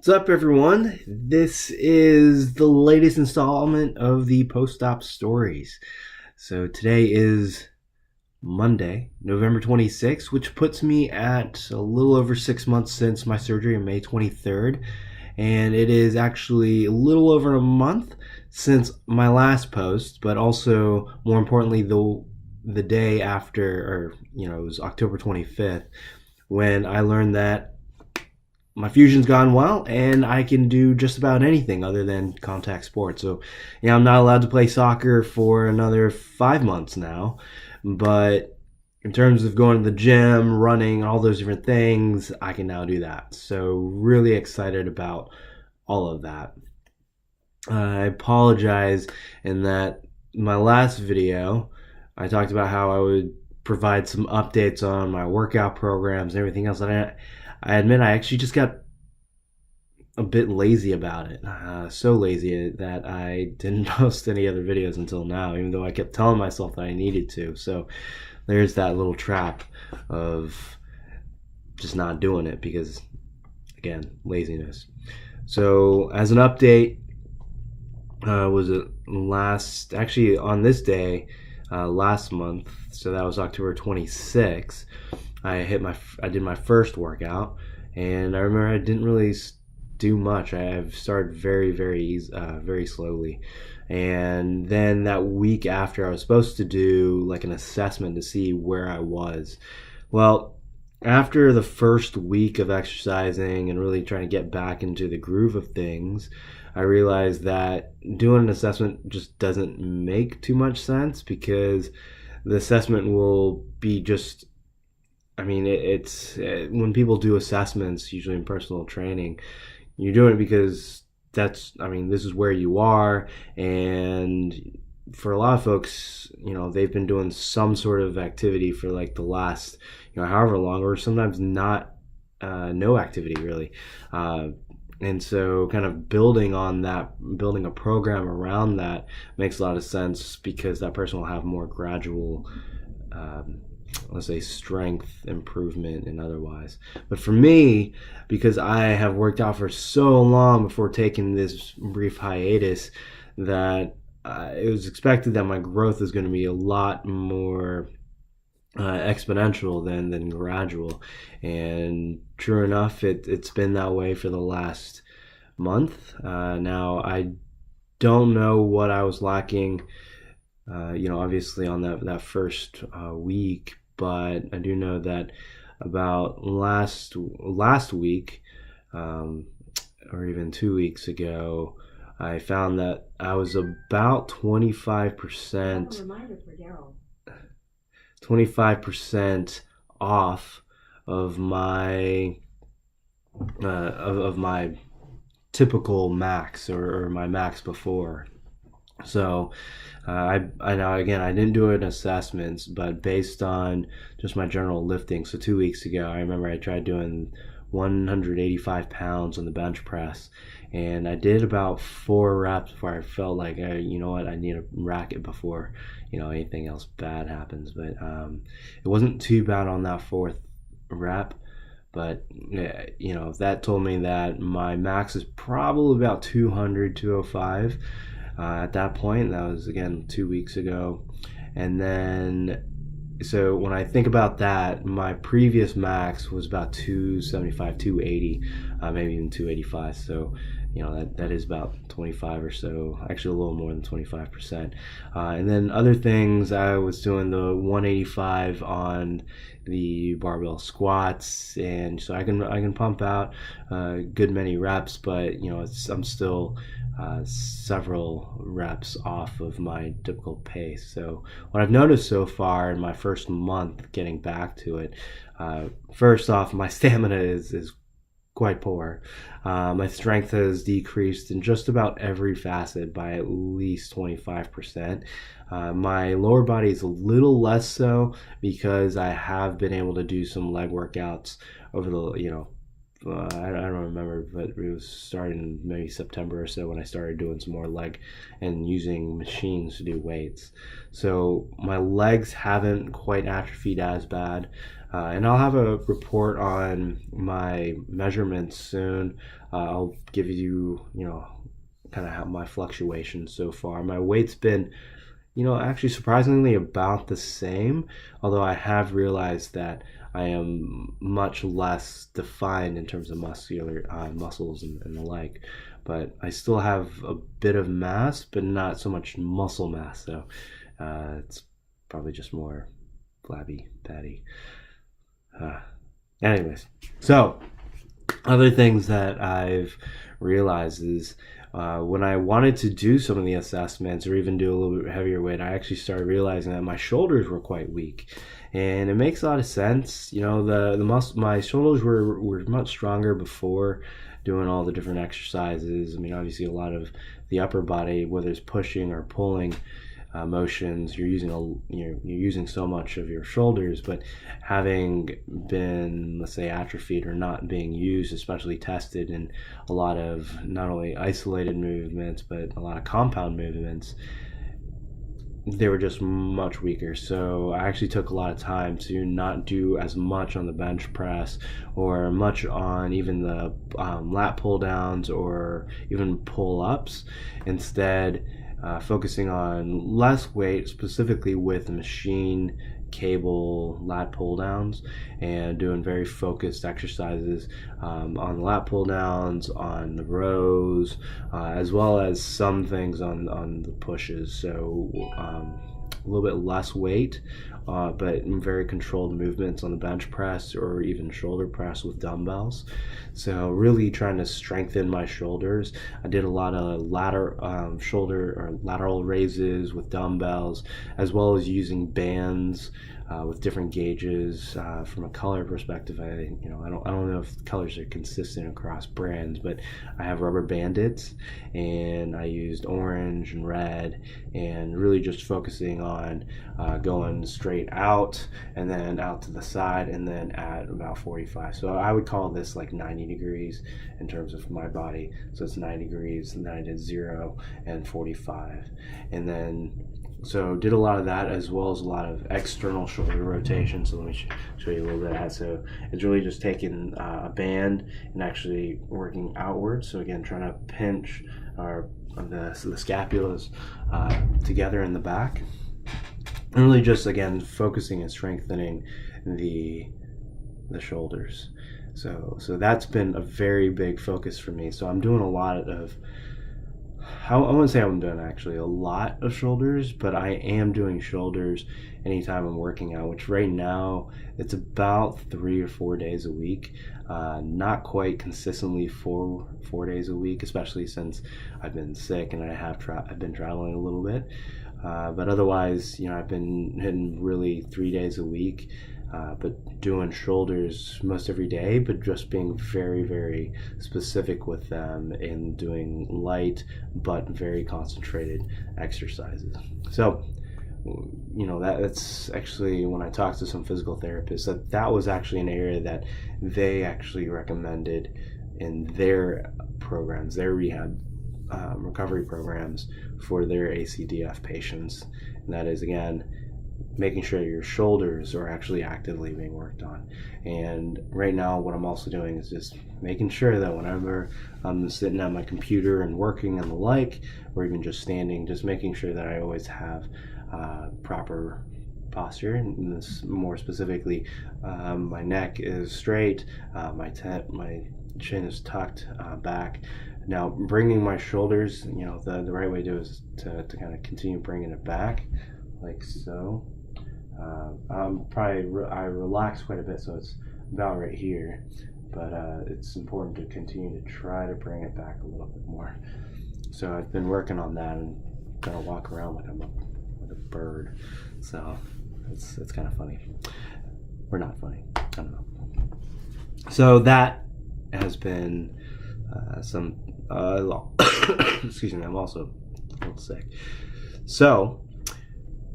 What's up, everyone? This is the latest installment of the Post-Op Stories. So today is Monday, November 26th, which puts me at a little over 6 months since my surgery on May 23rd. And it is actually a little over a month since my last post, but also, more importantly, the day after, it was October 25th, when I learned that my fusion's gone well and I can do just about anything other than contact sports. So, I'm not allowed to play soccer for another 5 months now, but in terms of going to the gym, running, all those different things, I can now do that. So, really excited about all of that. I apologize in that my last video, I talked about how I would provide some updates on my workout programs and everything else. And I admit I actually just got a bit lazy about it. So lazy that I didn't post any other videos until now, even though I kept telling myself that I needed to. So there's that little trap of just not doing it because, again, laziness. So as an update, was it actually on this day, last month, so that was October 26th, I did my first workout, and I remember I didn't really do much. I've started very slowly, and then that week after, I was supposed to do like an assessment to see where I was. Well, after the first week of exercising and really trying to get back into the groove of things, I realized that doing an assessment just doesn't make too much sense, because the assessment will be just, it's when people do assessments, usually in personal training, you're doing it because this is where you are. And for a lot of folks, they've been doing some sort of activity for like the last, however long, or sometimes not, no activity really. And so kind of building on that, building a program around that makes a lot of sense, because that person will have more gradual, let's say, strength improvement and otherwise. But for me, because I have worked out for so long before taking this brief hiatus, that it was expected that my growth is going to be a lot more exponential than gradual. And true enough, it's been that way for the last month. Now, I don't know what I was lacking, obviously on that first week, but I do know that about last week, or even 2 weeks ago, I found that I was about 25% off of my of my typical max, or my max before. So I know, again, I didn't do an assessment, but based on just my general lifting. So 2 weeks ago, I remember I tried doing 185 pounds on the bench press, and I did about 4 reps before I felt like, I need a racket before anything else bad happens. But it wasn't too bad on that 4th rep. But that told me that my max is probably about 200, 205 at that point. That was, again, 2 weeks ago. And then, so when I think about that, my previous max was about 275, 280, maybe even 285. So, that is about 25 or so, actually a little more than 25%. And then other things, I was doing the 185 on the barbell squats, and so I can pump out a good many reps, but I'm still several reps off of my typical pace. So what I've noticed so far in my first month getting back to it, first off, my stamina is quite poor. My strength has decreased in just about every facet by at least 25%. My lower body is a little less so, because I have been able to do some leg workouts over the, I don't remember, but it was starting maybe September or so when I started doing some more leg and using machines to do weights. So my legs haven't quite atrophied as bad. And I'll have a report on my measurements soon. I'll give you, kind of how my fluctuations so far. My weight's been, actually surprisingly about the same, although I have realized that I am much less defined in terms of muscular muscles and the like. But I still have a bit of mass, but not so much muscle mass. So it's probably just more flabby, patty. Uh, Anyways, so other things that I've realized is when I wanted to do some of the assessments or even do a little bit heavier weight, I actually started realizing that my shoulders were quite weak, and it makes a lot of sense. My shoulders were much stronger before doing all the different exercises. I mean, obviously, a lot of the upper body, whether it's pushing or pulling, motions, you're using so much of your shoulders, but having been, let's say, atrophied or not being used, especially tested in a lot of not only isolated movements but a lot of compound movements, they were just much weaker. So I actually took a lot of time to not do as much on the bench press or much on even the lat pull downs or even pull ups. Instead, focusing on less weight, specifically with machine cable lat pull downs, and doing very focused exercises on the lat pull downs, on the rows, as well as some things on the pushes. So a little bit less weight, but very controlled movements on the bench press or even shoulder press with dumbbells. So really trying to strengthen my shoulders. I did a lot of shoulder or lateral raises with dumbbells, as well as using bands with different gauges. From a color perspective, I don't know if colors are consistent across brands, but I have rubber bandits, and I used orange and red, and really just focusing on going straight out and then out to the side and then at about 45. So I would call this like 90 degrees in terms of my body. So it's 90 degrees, and then I did 0 and 45. And then so did a lot of that, as well as a lot of external shoulder rotation. So let me show you a little bit of that. So it's really just taking a band and actually working outwards. So again, trying to pinch the scapulas together in the back, and really just again focusing and strengthening the shoulders. So that's been a very big focus for me. So I'm doing a lot of, I wouldn't say I'm doing actually a lot of shoulders, but I am doing shoulders anytime I'm working out, which right now it's about 3 or 4 days a week. Not quite consistently four days a week, especially since I've been sick and I've been traveling a little bit. But otherwise, I've been hitting really 3 days a week. But doing shoulders most every day, but just being very, very specific with them and doing light but very concentrated exercises. So, that's actually, when I talked to some physical therapists, that was actually an area that they actually recommended in their programs, their rehab recovery programs for their ACDF patients. And that is, again, making sure your shoulders are actually actively being worked on. And right now what I'm also doing is just making sure that whenever I'm sitting at my computer and working and the like, or even just standing, just making sure that I always have proper posture. And this, more specifically, my neck is straight, my chin is tucked back. Now, bringing my shoulders, the right way to do is to kind of continue bringing it back like so. I relax quite a bit, so it's about right here, but it's important to continue to try to bring it back a little bit more. So I've been working on that and gonna walk around like I'm like a bird. So it's kind of funny, or not funny. I don't know. So that has been some. Excuse me. I'm also a little sick. So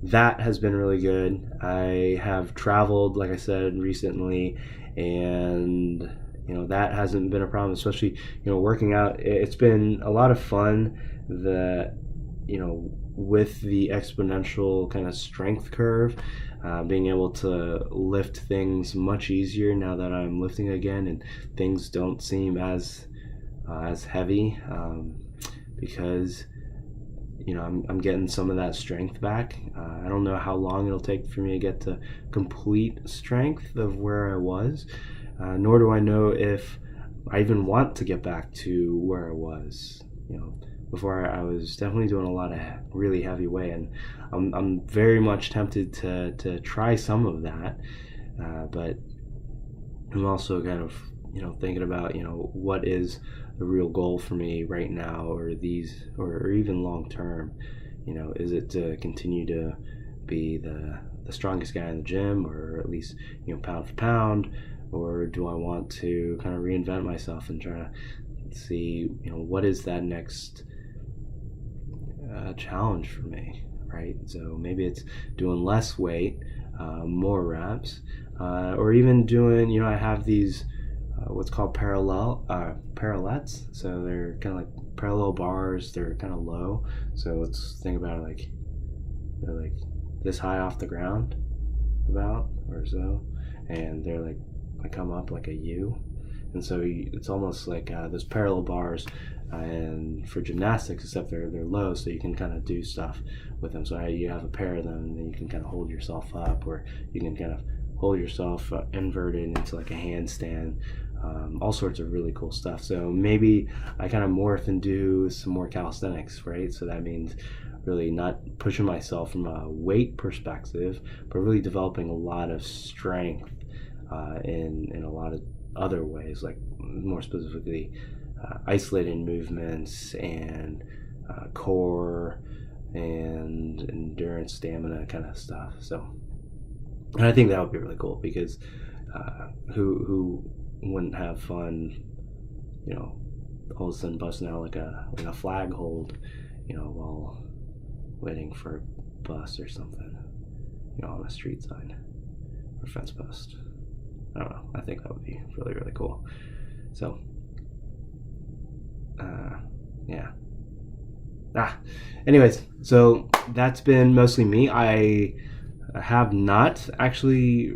that has been really good. I have traveled, like I said, recently, and that hasn't been a problem, especially working out. It's been a lot of fun. with the exponential kind of strength curve, being able to lift things much easier now that I'm lifting again, and things don't seem as heavy, because I'm getting some of that strength back. I don't know how long it'll take for me to get to complete strength of where I was, nor do I know if I even want to get back to where I was. Before, I was definitely doing a lot of really heavy weight, and I'm very much tempted to try some of that, but I'm also kind of thinking about what is the real goal for me right now, or even long term. Is it to continue to be the strongest guy in the gym, or at least pound for pound, or do I want to kind of reinvent myself and try to see what is that next challenge for me, right? So maybe it's doing less weight, more reps, or even doing, I have these what's called parallettes. So they're kind of like parallel bars. They're kind of low. So let's think about it like they're like this high off the ground, about or so, and they're like come up like a U, and so it's almost like those parallel bars, and for gymnastics, except they're low, so you can kind of do stuff with them. So you have a pair of them, and then you can kind of hold yourself up, or you can kind of hold yourself inverted into like a handstand. All sorts of really cool stuff. So maybe I kind of morph and do some more calisthenics, right? So that means really not pushing myself from a weight perspective, but really developing a lot of strength in a lot of other ways, like more specifically isolated movements and core and endurance, stamina kind of stuff. So, and I think that would be really cool, because who wouldn't have fun, all of a sudden busting out like a flag hold, while waiting for a bus or something, on a street sign or fence post. I don't know. I think that would be really, really cool. So, yeah. Anyways, so that's been mostly me. I have not actually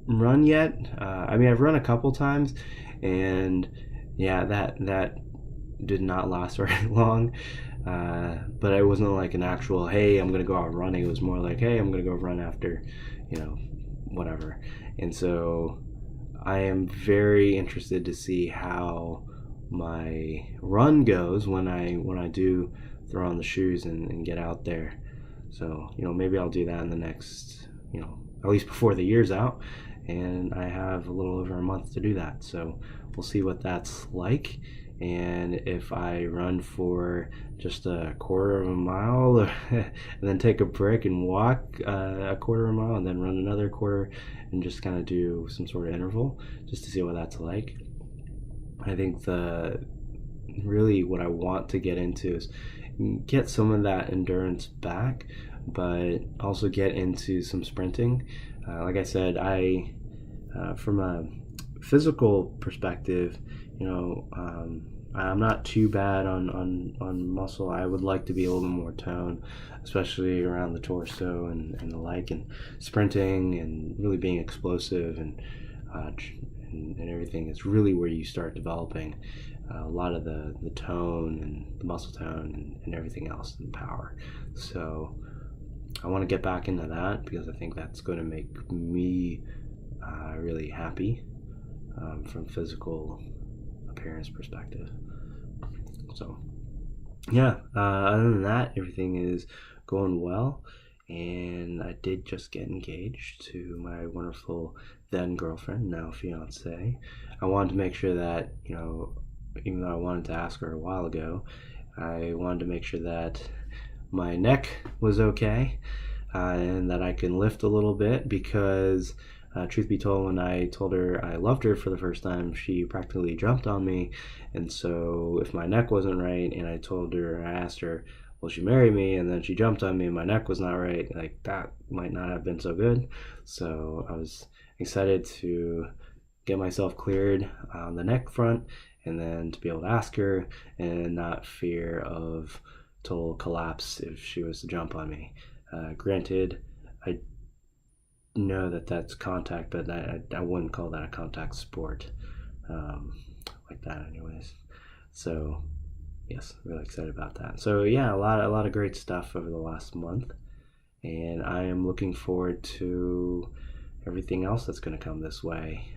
run yet. I've run a couple times, and yeah, that did not last very long. But it wasn't like an actual, hey, I'm gonna go out running. It was more like, hey, I'm gonna go run after, whatever. And so I am very interested to see how my run goes when I do throw on the shoes and get out there. So maybe I'll do that in the next, at least before the year's out, and I have a little over a month to do that. So we'll see what that's like, and if I run for just a quarter of a mile and then take a break and walk a quarter of a mile and then run another quarter, and just kind of do some sort of interval just to see what that's like. I think really what I want to get into is get some of that endurance back, but also get into some sprinting. Like I said, from a physical perspective, I'm not too bad on muscle. I would like to be a little more toned, especially around the torso and the like, and sprinting and really being explosive and everything is really where you start developing a lot of the tone and the muscle tone and everything else, and power. So I want to get back into that, because I think that's going to make me really happy from physical appearance perspective. So yeah, other than that, everything is going well, and I did just get engaged to my wonderful then girlfriend, now fiance. I wanted to make sure that, even though I wanted to ask her a while ago, I wanted to make sure that my neck was okay, and that I can lift a little bit, because truth be told, when I told her I loved her for the first time, she practically jumped on me. And so if my neck wasn't right, and I asked her, will she marry me? And then she jumped on me and my neck was not right, like that might not have been so good. So I was excited to get myself cleared on the neck front, and then to be able to ask her and not fear of total collapse if she was to jump on me. Granted, I know that that's contact, but I wouldn't call that a contact sport like that, anyways. So yes, really excited about that. So yeah, a lot of great stuff over the last month, and I am looking forward to everything else that's going to come this way.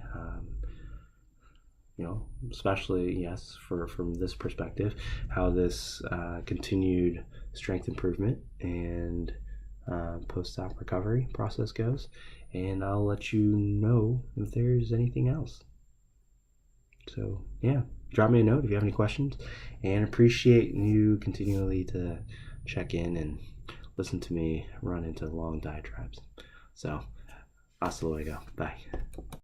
Especially, yes, from this perspective, how this continued strength improvement and post-op recovery process goes, and I'll let you know if there's anything else. So yeah, drop me a note if you have any questions, and appreciate you continually to check in and listen to me run into long diatribes. So hasta luego. Bye.